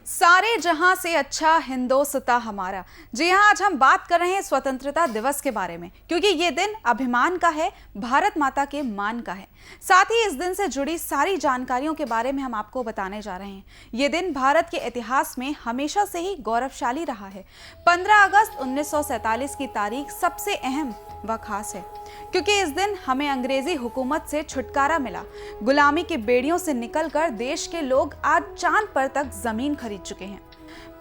सारे जहां से अच्छा हिंदोस्तां हमारा। जी हाँ, आज हम बात कर रहे हैं स्वतंत्रता दिवस के बारे में, क्योंकि ये दिन अभिमान का है, भारत माता के मान का है। साथ ही इस दिन से जुड़ी सारी जानकारियों के बारे में हम आपको बताने जा रहे हैं। ये दिन भारत के इतिहास में हमेशा से ही गौरवशाली रहा है। 15 अगस्त 1947 की तारीख सबसे अहम व खास है, क्योंकि इस दिन हमें अंग्रेजी हुकूमत से छुटकारा मिला। गुलामी की बेड़ियों से निकलकर देश के लोग आज चांद पर तक जमीन खरीद चुके हैं।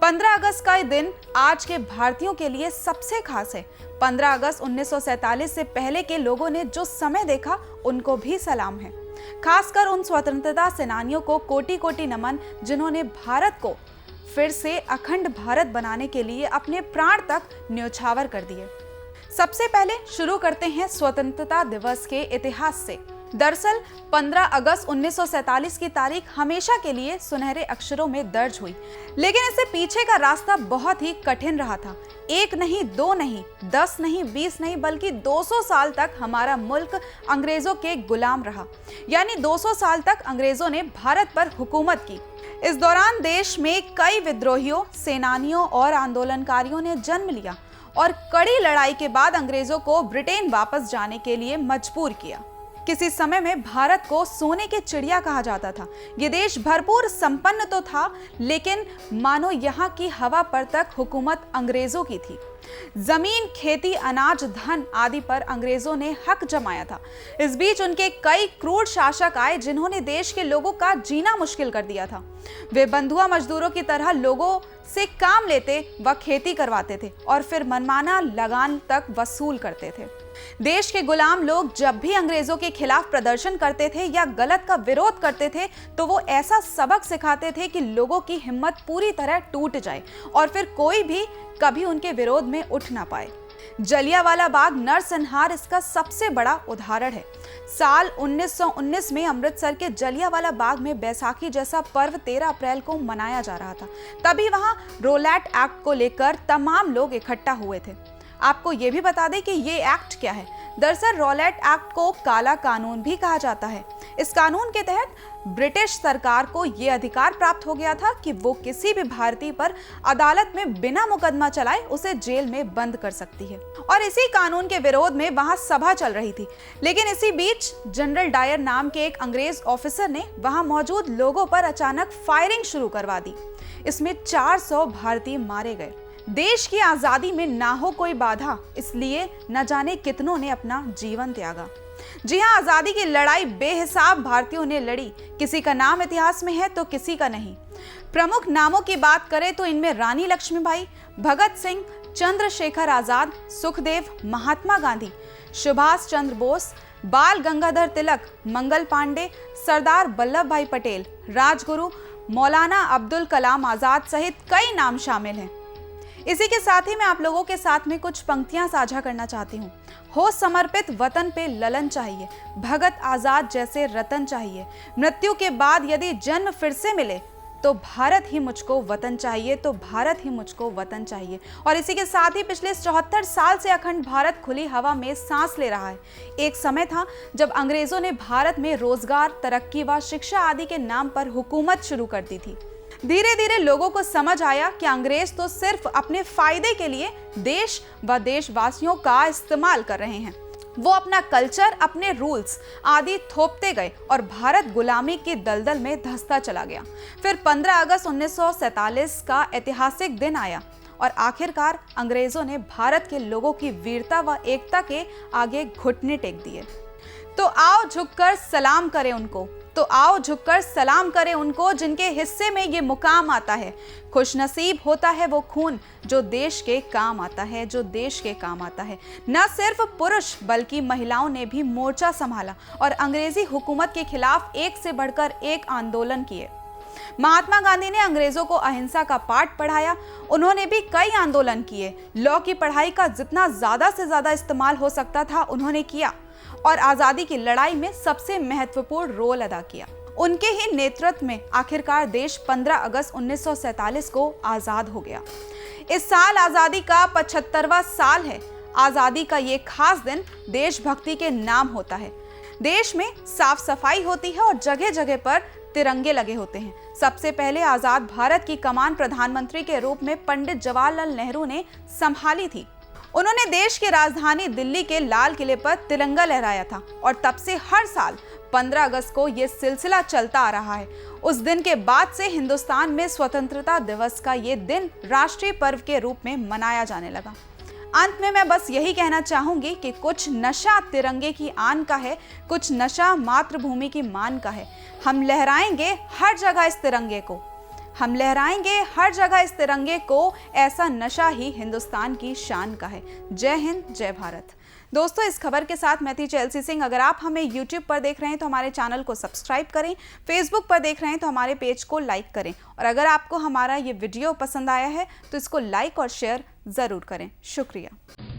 15 अगस्त का दिन आज के भारतीयों के लिए सबसे खास है। 15 अगस्त 1947 से पहले के लोगों ने जो समय देखा, उनको भी सलाम है। खासकर उन स्वतंत्रता सेनानियों को कोटि कोटि नमन, जिन्होंने भारत को फिर से अखंड भारत बनाने के लिए अपने प्राण तक न्योछावर कर दिए। सबसे पहले शुरू करते हैं स्वतंत्रता दिवस के इतिहास से। दरअसल 15 अगस्त 1947 की तारीख हमेशा के लिए सुनहरे अक्षरों में दर्ज हुई, लेकिन इससे पीछे का रास्ता बहुत ही कठिन रहा था। एक नहीं, दो नहीं, 10 नहीं, 20 नहीं, बल्कि 200 साल तक हमारा मुल्क अंग्रेजों के गुलाम रहा। यानी 200 साल तक अंग्रेजों ने भारत पर हुकूमत की। इस दौरान देश में कई विद्रोहियों, सेनानियों और आंदोलनकारियों ने जन्म लिया और कड़ी लड़ाई के बाद अंग्रेजों को ब्रिटेन वापस जाने के लिए मजबूर किया। किसी समय में भारत को सोने की चिड़िया कहा जाता था। ये देश भरपूर संपन्न तो था, लेकिन मानो यहाँ की हवा पर तक हुकूमत अंग्रेजों की थी। जमीन, खेती, अनाज, धन आदि पर अंग्रेजों ने हक जमाया था। इस बीच उनके कई क्रूर शासक आए, जिन्होंने देश के लोगों का जीना मुश्किल कर दिया था। वे बंधुआ मजदूरों की तरह लोगों से काम लेते व खेती करवाते थे और फिर मनमाना लगान तक वसूल करते थे। देश के गुलाम लोग जब भी अंग्रेजों के खिलाफ प्रदर्शन करते थे या गलत का विरोध करते थे, तो वो ऐसा सबक सिखाते थे कि लोगों की हिम्मत पूरी तरह टूट जाए और फिर कोई भी कभी उनके विरोध में उठ ना पाए। जलियांवाला बाग नरसंहार इसका सबसे बड़ा उदाहरण है। साल 1919 में अमृतसर के जलियांवाला बाग में बैसाखी जैसा पर्व 13 अप्रैल को मनाया जा रहा था। तभी वहां रोलैट एक्ट को लेकर तमाम लोग इकट्ठा हुए थे। आपको ये भी बता दें कि ये एक्ट क्या है। दरअसल रॉलेट एक्ट को काला कानून भी कहा जाता है। इस कानून के तहत ब्रिटिश सरकार को ये अधिकार प्राप्त हो गया था कि वो किसी भी भारतीय पर अदालत में बिना मुकदमा चलाए उसे जेल में बंद कर सकती है। और इसी कानून के विरोध में वहां सभा चल रही थी। लेकिन इसी बीच जनरल डायर नाम के एक अंग्रेज ऑफिसर ने वहां मौजूद लोगों पर अचानक फायरिंग शुरू करवा दी। इसमें 400 भारतीय मारे गए। देश की आजादी में ना हो कोई बाधा, इसलिए न जाने कितनों ने अपना जीवन त्यागा। जी हाँ, आजादी की लड़ाई बेहिसाब भारतीयों ने लड़ी। किसी का नाम इतिहास में है तो किसी का नहीं। प्रमुख नामों की बात करें तो इनमें रानी लक्ष्मीबाई, भगत सिंह, चंद्रशेखर आजाद, सुखदेव, महात्मा गांधी, सुभाष चंद्र बोस, बाल गंगाधर तिलक, मंगल पांडे, सरदार वल्लभ भाई पटेल, राजगुरु, मौलाना अब्दुल कलाम आजाद सहित कई नाम शामिल हैं। इसी के साथ ही मैं आप लोगों के साथ में कुछ पंक्तियां साझा करना चाहती हूँ। हो समर्पित वतन पे ललन चाहिए, भगत आजाद जैसे रतन चाहिए। मृत्यु के बाद यदि जन्म फिर से मिले, तो भारत ही मुझको वतन चाहिए, तो भारत ही मुझको वतन चाहिए। और इसी के साथ ही पिछले 74 साल से अखंड भारत खुली हवा में सांस ले रहा है। एक समय था जब अंग्रेजों ने भारत में रोजगार, तरक्की व शिक्षा आदि के नाम पर हुकूमत शुरू कर दी थी। धीरे धीरे लोगों को समझ आया कि अंग्रेज तो सिर्फ अपने फायदे के लिए देश व देशवासियों का इस्तेमाल कर रहे हैं। वो अपना कल्चर, अपने रूल्स आदि थोपते गए और भारत गुलामी की दलदल में धंसता चला गया। फिर 15 अगस्त 1947 का ऐतिहासिक दिन आया और आखिरकार अंग्रेजों ने भारत के लोगों की वीरता व एकता के आगे घुटने टेक दिए। तो आओ झुककर सलाम करें उनको, तो आओ झुककर सलाम करें उनको, जिनके हिस्से में ये मुकाम आता है। खुशनसीब होता है वो खून जो देश के काम आता है, जो देश के काम आता है। न सिर्फ पुरुष बल्कि महिलाओं ने भी मोर्चा संभाला और अंग्रेजी हुकूमत के खिलाफ एक से बढ़कर एक आंदोलन किए। महात्मा गांधी ने अंग्रेजों को अहिंसा का पाठ पढ़ाया। उन्होंने भी कई आंदोलन किए। लॉ की पढ़ाई का जितना ज्यादा से ज्यादा इस्तेमाल हो सकता था, उन्होंने किया और आजादी की लड़ाई में सबसे महत्वपूर्ण रोल अदा किया। उनके ही नेतृत्व में आखिरकार देश 15 अगस्त 1947 को आजाद हो गया। इस साल आजादी का 75वां साल है। आजादी का ये खास दिन देशभक्ति के नाम होता है। देश में साफ सफाई होती है और जगह जगह पर तिरंगे लगे होते हैं। सबसे पहले आजाद भारत की कमान प्रधानमंत्री के रूप में पंडित जवाहरलाल नेहरू ने संभाली थी। उन्होंने देश की राजधानी दिल्ली के लाल किले पर तिरंगा लहराया था और तब से हर साल 15 अगस्त को यह सिलसिला चलता आ रहा है। उस दिन के बाद से हिंदुस्तान में स्वतंत्रता दिवस का ये दिन राष्ट्रीय पर्व के रूप में मनाया जाने लगा। अंत में मैं बस यही कहना चाहूंगी कि कुछ नशा तिरंगे की आन का है, कुछ नशा मातृभूमि की मान का है। हम लहराएंगे हर जगह इस तिरंगे को, हम लहराएंगे हर जगह इस तिरंगे को। ऐसा नशा ही हिंदुस्तान की शान का है। जय हिंद, जय भारत। दोस्तों, इस खबर के साथ मैं थी चेल्सी सिंह। अगर आप हमें YouTube पर देख रहे हैं तो हमारे चैनल को सब्सक्राइब करें, Facebook पर देख रहे हैं तो हमारे पेज को लाइक करें, और अगर आपको हमारा ये वीडियो पसंद आया है तो इसको लाइक और शेयर ज़रूर करें। शुक्रिया।